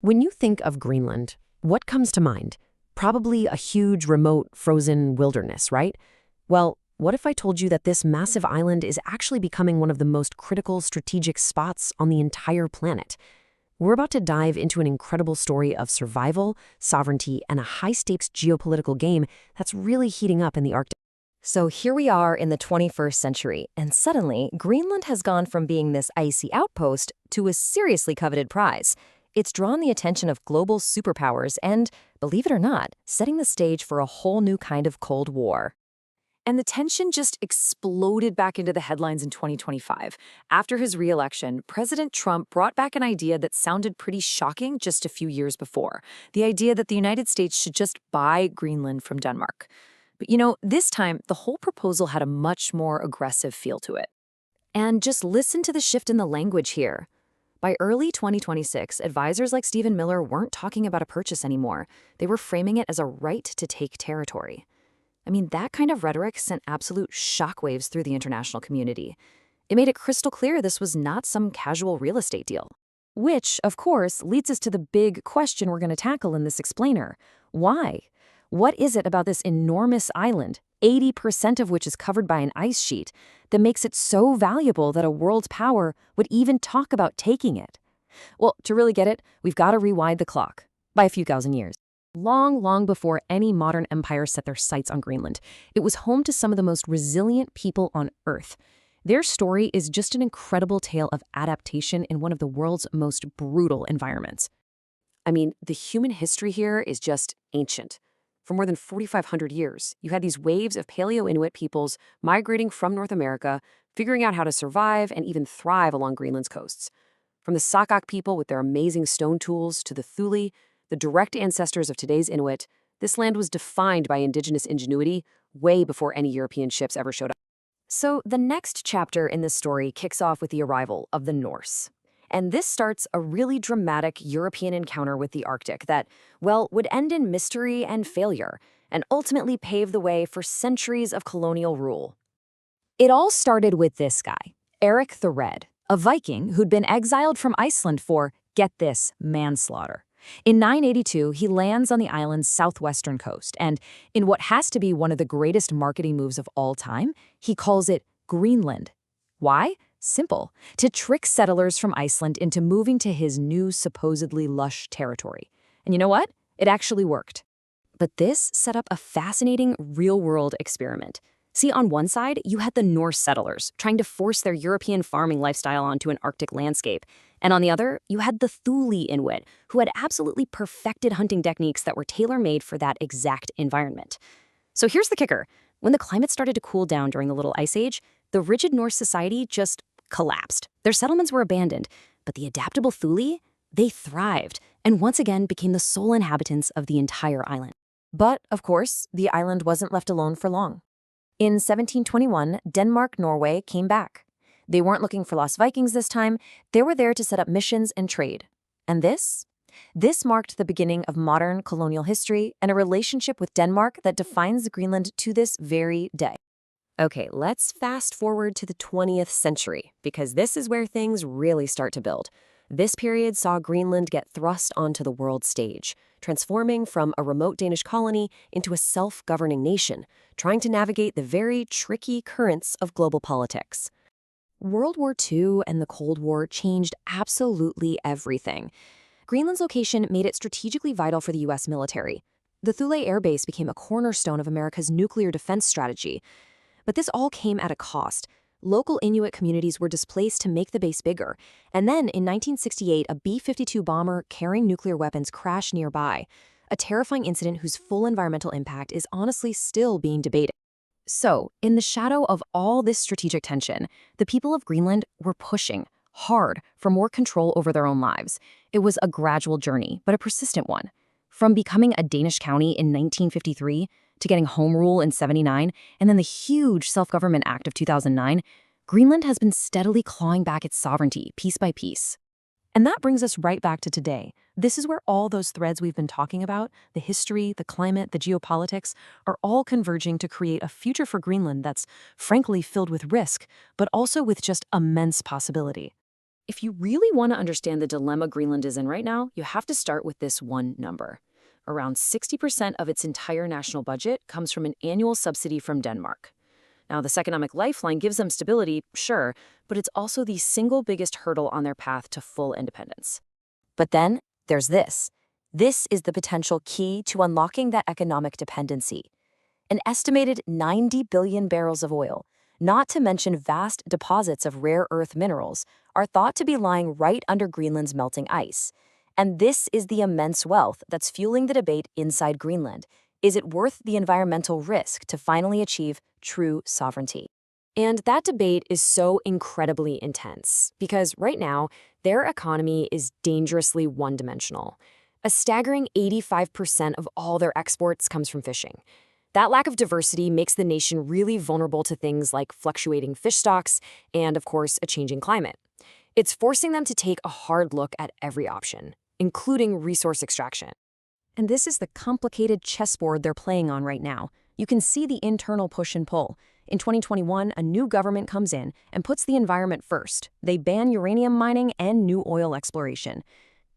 When you think of Greenland, what comes to mind? Probably a huge, remote, frozen wilderness, right? Well, what if I told you that this massive island is actually becoming one of the most critical strategic spots on the entire planet? We're about to dive into an incredible story of survival, sovereignty, and a high-stakes geopolitical game that's really heating up in the Arctic. So here we are in the 21st century, and suddenly Greenland has gone from being this icy outpost to a seriously coveted prize. It's drawn the attention of global superpowers and, believe it or not, setting the stage for a whole new kind of Cold War. And the tension just exploded back into the headlines in 2025. After his re-election, President Trump brought back an idea that sounded pretty shocking just a few years before. The idea that the United States should just buy Greenland from Denmark. But this time, the whole proposal had a much more aggressive feel to it. And just listen to the shift in the language here. By early 2026, advisors like Stephen Miller weren't talking about a purchase anymore. They were framing it as a right to take territory. I mean, that kind of rhetoric sent absolute shockwaves through the international community. It made it crystal clear this was not some casual real estate deal. Which, of course, leads us to the big question we're going to tackle in this explainer. Why? What is it about this enormous island, 80% of which is covered by an ice sheet, that makes it so valuable that a world power would even talk about taking it? Well, to really get it, we've got to rewind the clock by a few thousand years. Long, long before any modern empire set their sights on Greenland, it was home to some of the most resilient people on Earth. Their story is just an incredible tale of adaptation in one of the world's most brutal environments. I mean, the human history here is just ancient. For more than 4,500 years, you had these waves of Paleo-Inuit peoples migrating from North America, figuring out how to survive and even thrive along Greenland's coasts. From the Sakak people with their amazing stone tools to the Thule, the direct ancestors of today's Inuit, this land was defined by indigenous ingenuity way before any European ships ever showed up. So the next chapter in this story kicks off with the arrival of the Norse. And this starts a really dramatic European encounter with the Arctic that, well, would end in mystery and failure, and ultimately pave the way for centuries of colonial rule. It all started with this guy, Eric the Red, a Viking who'd been exiled from Iceland for, get this, manslaughter. In 982, he lands on the island's southwestern coast, and in what has to be one of the greatest marketing moves of all time, he calls it Greenland. Why? Simple. To trick settlers from Iceland into moving to his new supposedly lush territory. And you know what? It actually worked. But this set up a fascinating real-world experiment. See, on one side, you had the Norse settlers trying to force their European farming lifestyle onto an Arctic landscape. And on the other, you had the Thule Inuit, who had absolutely perfected hunting techniques that were tailor-made for that exact environment. So here's the kicker. When the climate started to cool down during the Little Ice Age, the rigid Norse society just collapsed. Their settlements were abandoned, but the adaptable Thule, they thrived, and once again became the sole inhabitants of the entire island. But, of course, the island wasn't left alone for long. In 1721, Denmark-Norway came back. They weren't looking for lost Vikings this time. They were there to set up missions and trade. And this marked the beginning of modern colonial history and a relationship with Denmark that defines Greenland to this very day. Okay, let's fast forward to the 20th century, because this is where things really start to build. This period saw Greenland get thrust onto the world stage, transforming from a remote Danish colony into a self-governing nation, trying to navigate the very tricky currents of global politics. World War II and the Cold War changed absolutely everything. Greenland's location made it strategically vital for the U.S. military. The Thule Air Base became a cornerstone of America's nuclear defense strategy. But this all came at a cost. Local Inuit communities were displaced to make the base bigger. And then, in 1968, a B-52 bomber carrying nuclear weapons crashed nearby, a terrifying incident whose full environmental impact is honestly still being debated. So, in the shadow of all this strategic tension, the people of Greenland were pushing hard for more control over their own lives. It was a gradual journey, but a persistent one. From becoming a Danish county in 1953 to getting home rule in 79, and then the huge Self-Government Act of 2009, Greenland has been steadily clawing back its sovereignty piece by piece. And that brings us right back to today. This is where all those threads we've been talking about, the history, the climate, the geopolitics, are all converging to create a future for Greenland that's frankly filled with risk, but also with just immense possibility. If you really want to understand the dilemma Greenland is in right now, you have to start with this one number. Around 60% of its entire national budget comes from an annual subsidy from Denmark. Now, this economic lifeline gives them stability, sure, but it's also the single biggest hurdle on their path to full independence. But then there's this. This is the potential key to unlocking that economic dependency. An estimated 90 billion barrels of oil, not to mention vast deposits of rare earth minerals, are thought to be lying right under Greenland's melting ice. And this is the immense wealth that's fueling the debate inside Greenland. Is it worth the environmental risk to finally achieve true sovereignty? And that debate is so incredibly intense because right now, their economy is dangerously one-dimensional. A staggering 85% of all their exports comes from fishing. That lack of diversity makes the nation really vulnerable to things like fluctuating fish stocks and, of course, a changing climate. It's forcing them to take a hard look at every option, including resource extraction. And this is the complicated chessboard they're playing on right now. You can see the internal push and pull. In 2021, a new government comes in and puts the environment first. They ban uranium mining and new oil exploration.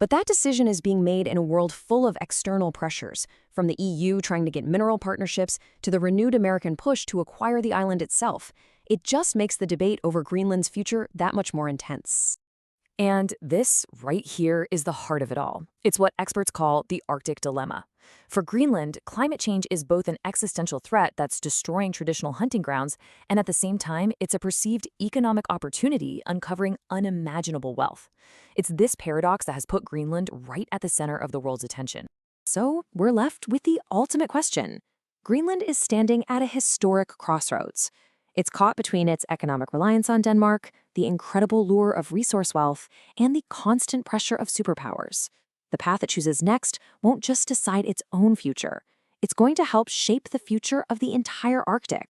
But that decision is being made in a world full of external pressures, from the EU trying to get mineral partnerships to the renewed American push to acquire the island itself. It just makes the debate over Greenland's future that much more intense. And this, right here, is the heart of it all. It's what experts call the Arctic dilemma. For Greenland, climate change is both an existential threat that's destroying traditional hunting grounds, and at the same time, it's a perceived economic opportunity uncovering unimaginable wealth. It's this paradox that has put Greenland right at the center of the world's attention. So we're left with the ultimate question. Greenland is standing at a historic crossroads. It's caught between its economic reliance on Denmark, the incredible lure of resource wealth, and the constant pressure of superpowers. The path it chooses next won't just decide its own future. It's going to help shape the future of the entire Arctic.